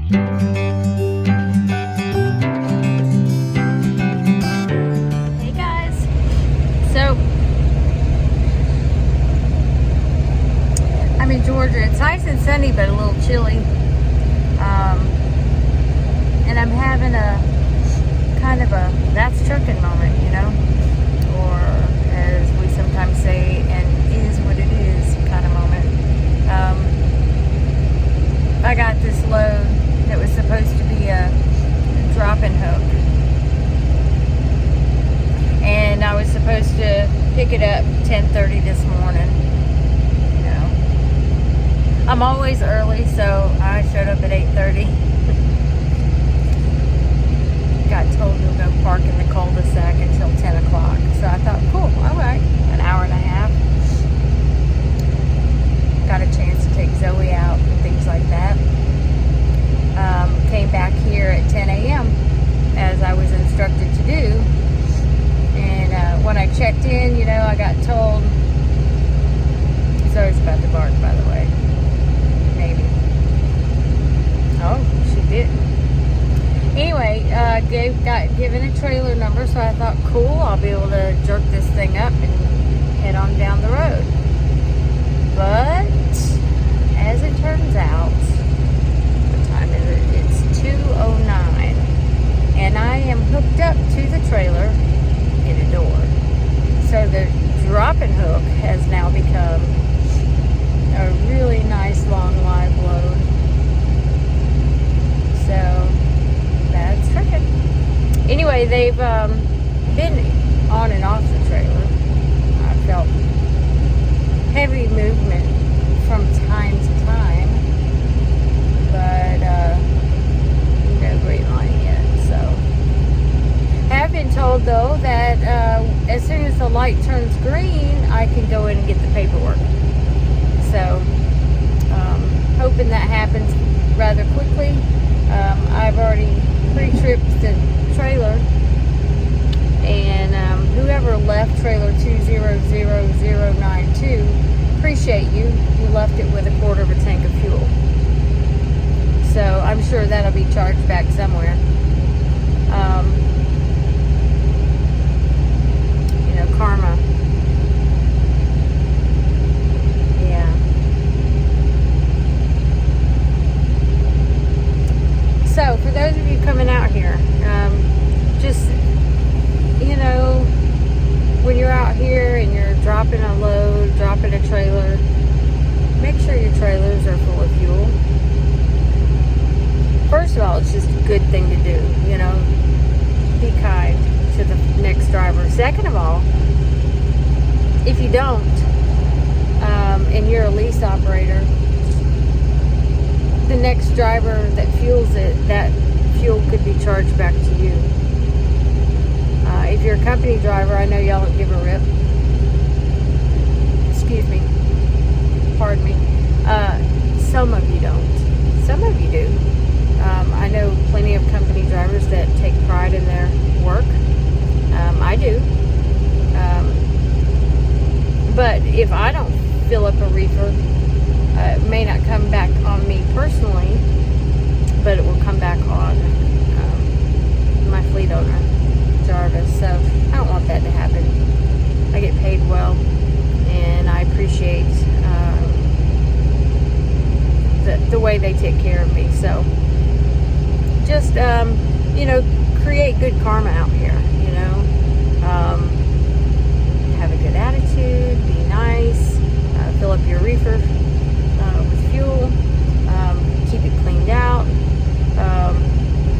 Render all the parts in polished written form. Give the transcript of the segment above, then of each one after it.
Hey guys, so I'm in Georgia. It's nice and sunny, but a little chilly. And I'm having a kind of a that's trucking moment, you know, or as we sometimes say, and is what it is kind of moment. I got this load that was supposed to be a drop-in hook, and I was supposed to pick it up 10:30 this morning. You know, I'm always early, so I showed up at 8:30. Got told to go park in the cul-de-sac until 10 o'clock. So I thought, cool, all right, an hour and a half. Got a chance to take Zoe out and things like that. Came back here at 10 a.m. as I was instructed to do. And when I checked in, you know, I got told, Zoe's about to bark, by the way. Maybe. Oh, she didn't. Anyway, got given a trailer number, so I thought, cool, I'll be able to jerk this thing up and head on down the road. But, as it turns out, what time is it? It's 2:09, and I am hooked up to the trailer in a door. So the drop-in hook has now become a really nice long live load. So that's tricky. Anyway, they've been on and off the trailer. I felt heavy movement from time to time, but no green light yet. So I have been told though that as soon as the light turns green, I can go in and get the paperwork. So hoping that happens rather quickly. I've already pre-tripped the trailer, and whoever left trailer 200092, appreciate you. You left it with a quarter of a tank of fuel. So I'm sure that'll be charged back somewhere. You know, karma. Yeah. So for those of you coming out here, just, you know, when you're out here and you're dropping a load, dropping a trailer, make sure your trailers are full of fuel. First of all, it's just a good thing to do, you know, be kind to the next driver. Second of all, if you don't, and you're a lease operator, the next driver that fuels it, that fuel could be charged back to you. If you're a company driver, I know y'all don't give a rip. Excuse me. Pardon me. Some of you don't. Some of you do. I know plenty of company drivers that take pride in their work. I do. But if I don't fill up a reefer, it may not come back on me personally, but it will come back on my fleet owner, Jarvis. So I don't want that to happen. I get paid well, and I appreciate the way they take care of me. So just you know, create good karma out here. You know, have a good attitude, be nice, fill up your reefer with fuel, keep it cleaned out.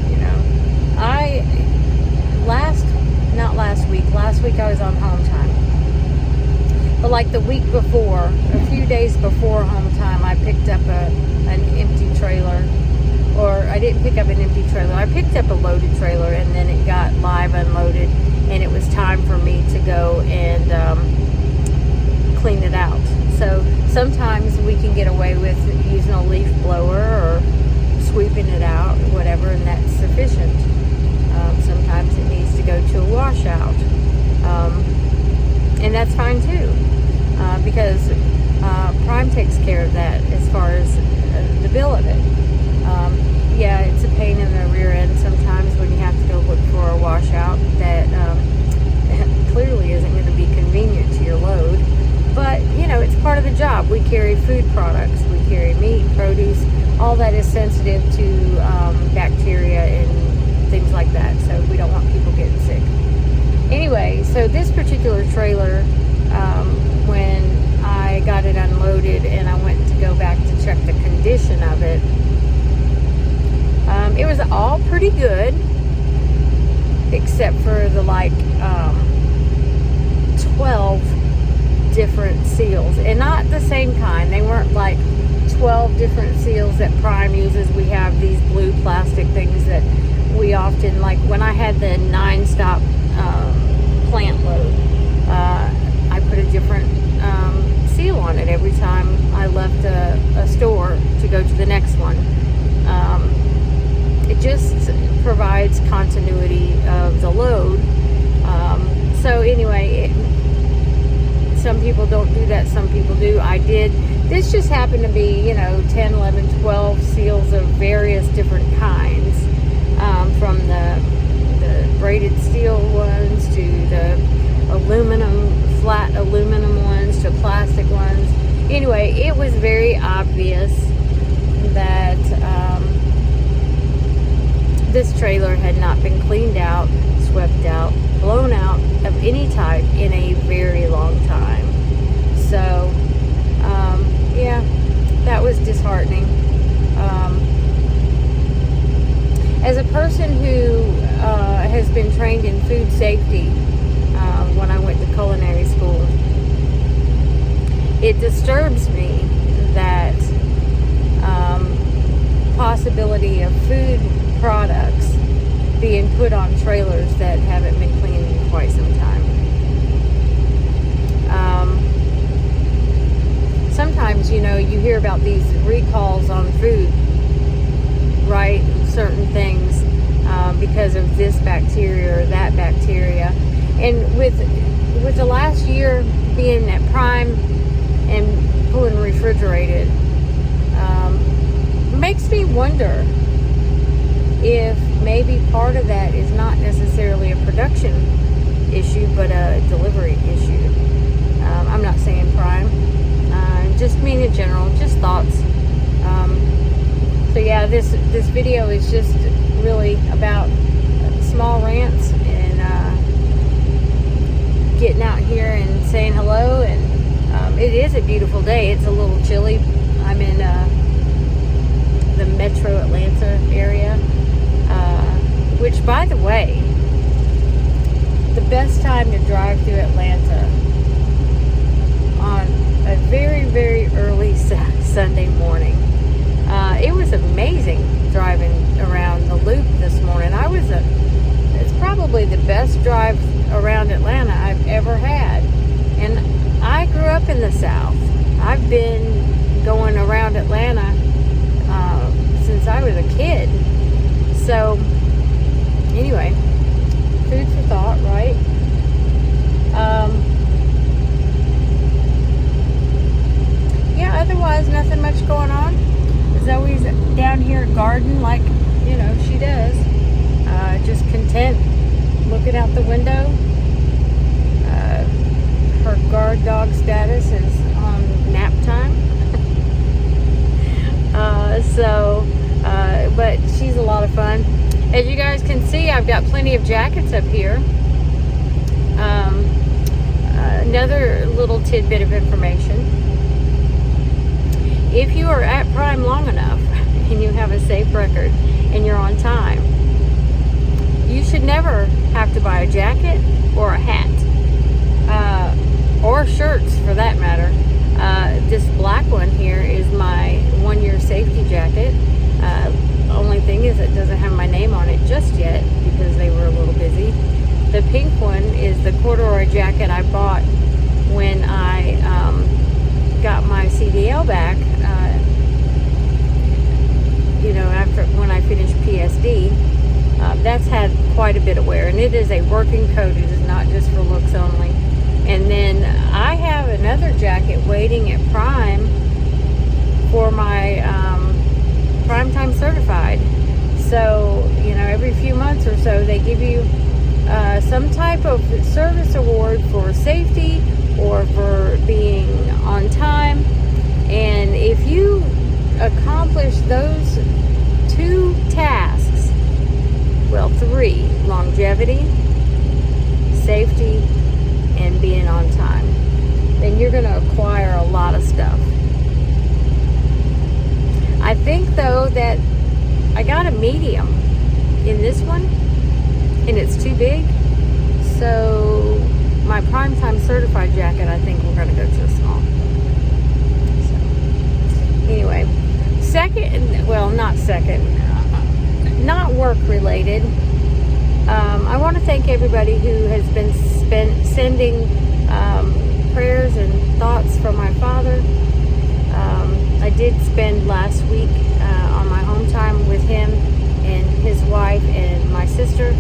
You know, last week I was on home time, but like the week before, a few days before home time, I picked up an empty trailer. Or I didn't pick up an empty trailer, I picked up a loaded trailer, and then it got live unloaded, and it was time for me to go and clean it out. So sometimes we can get away with using a leaf blower or sweeping it out, whatever, and that's sufficient. Sometimes it needs to go to a washout, and that's fine too, because Prime takes care of that as far as the bill of it. Yeah, is sensitive to bacteria and things like that, so we don't want people getting sick. Anyway, so this particular trailer, when I got it unloaded and I went to go back to check the condition of it, it was all pretty good, except for the 12 different seals, and not the same kind. They weren't like 12 different seals that Prime uses. We have these blue plastic things that we often, like when I had the 9-stop plant load, I put a different seal on it every time I left a store to go to the next one. It just provides continuity of the load. So anyway, some people don't do that, some people do. I did. This just happened to be, 10, 11, 12 seals of various different kinds, from the braided steel ones to the flat aluminum ones to plastic ones. Anyway, it was very obvious that this trailer had not been cleaned out, swept out, blown out of any type in a very long time. So, yeah, that was disheartening. As a person who has been trained in food safety when I went to culinary school, it disturbs me that possibility of food products being put on trailers that haven't been cleaned in quite some time. Sometimes, you hear about these recalls on food, right? Certain things because of this bacteria or that bacteria. And with the last year being at Prime and pulling refrigerated, makes me wonder if maybe part of that is not necessarily a production issue, but a delivery issue. I'm not saying Prime, just mean in general, just thoughts. So yeah, this video is just really about small rants and getting out here and saying hello. And it is a beautiful day. It's a little chilly. I'm in the metro Atlanta area, which, by the way, the best time to drive through Atlanta on a very, very early Sunday morning. It was amazing driving around the loop this morning. It's probably the best drive around Atlanta I've ever had. And I grew up in the South. I've been going around Atlanta since I was a kid. So, anyway, food for thought, right? Yeah, otherwise, nothing much going on. Zoe's down here garden like, she does. Just content looking out the window. Her guard dog status is on nap time. But she's a lot of fun. As you guys can see, I've got plenty of jackets up here. Another little tidbit of information. If you are at Prime long enough and you have a safe record and you're on time, you should never have to buy a jacket or a hat, or shirts for that matter. This black one here is my 1-year safety jacket. Only thing is it doesn't have my name on it just yet because they were a little busy. The pink one is the corduroy jacket I bought when I got my CDL back, after when I finished PSD. That's had quite a bit of wear, and it is a working coat. It is not just for looks only. And then I have another jacket waiting at Prime for my Primetime Certified. So, every few months or so, they give you some type of service award for safety or for being on time. And if you accomplish those 2 tasks, well, 3, longevity, safety, and being on time, then you're going to acquire a lot of stuff. I think, though, that I got a medium in this one, and it's too big. So my primetime certified jacket, I think we're going to go to a small. So anyway, not work related. I want to thank everybody who has been sending prayers and thoughts for my father. I did spend last week on my home time with him and his wife and my sister.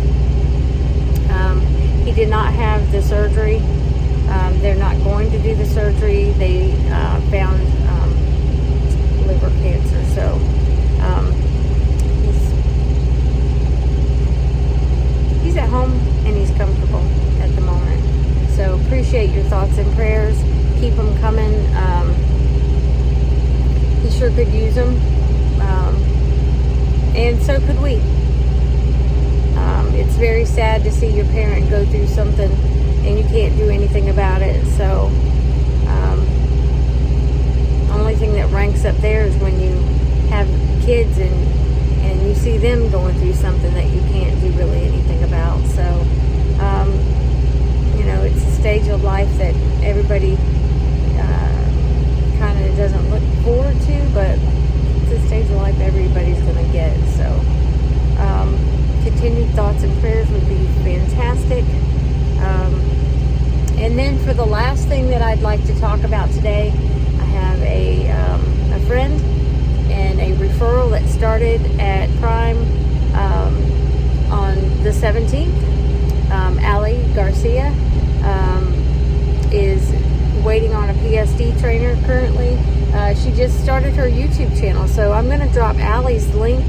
He did not have the surgery. They're not going to do the surgery. They found liver cancer. So he's at home and he's comfortable at the moment. So appreciate your thoughts and prayers. Keep them coming. He sure could use them. And so could we. It's very sad to see your parent go through something and you can't do anything about it. So only thing that ranks up there is when you have kids and you see them going through something that you can't do really anything about. So it's a stage of life that everybody kind of doesn't look forward to, but it's a stage of life everybody's going to get. So continued thoughts and prayers would be fantastic. And then for the last thing that I'd like to talk about today, I have a friend and a referral that started at Prime on the 17th. Allie Garcia is waiting on a PSD trainer currently. She just started her YouTube channel, so I'm going to drop Allie's link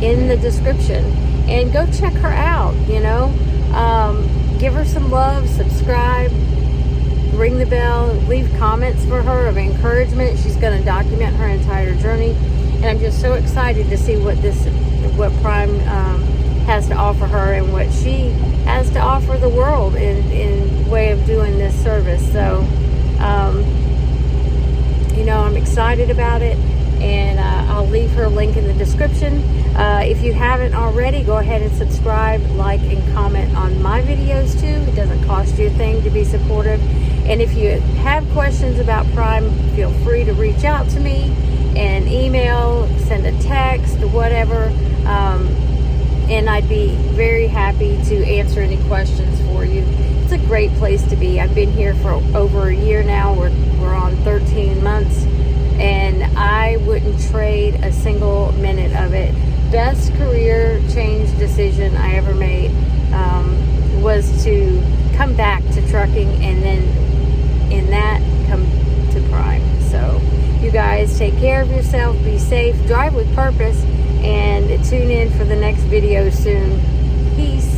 in the description and go check her out. Give her some love, subscribe, ring the bell, leave comments for her of encouragement. She's going to document her entire journey, and I'm just so excited to see what Prime has to offer her and what she has to offer the world in way of doing this service. So I'm excited about it, and I'll leave her link in the description. If you haven't already, go ahead and subscribe, like, and comment on my videos too. It doesn't cost you a thing to be supportive. And if you have questions about Prime, feel free to reach out to me and email, send a text, whatever. And I'd be very happy to answer any questions for you. It's a great place to be. I've been here for over a year now. We're on 13 months, and I wouldn't trade a single minute of it. Best career change decision I ever made was to come back to trucking, and then in that come to Prime. So you guys take care of yourself, be safe, drive with purpose, and tune in for the next video soon. Peace.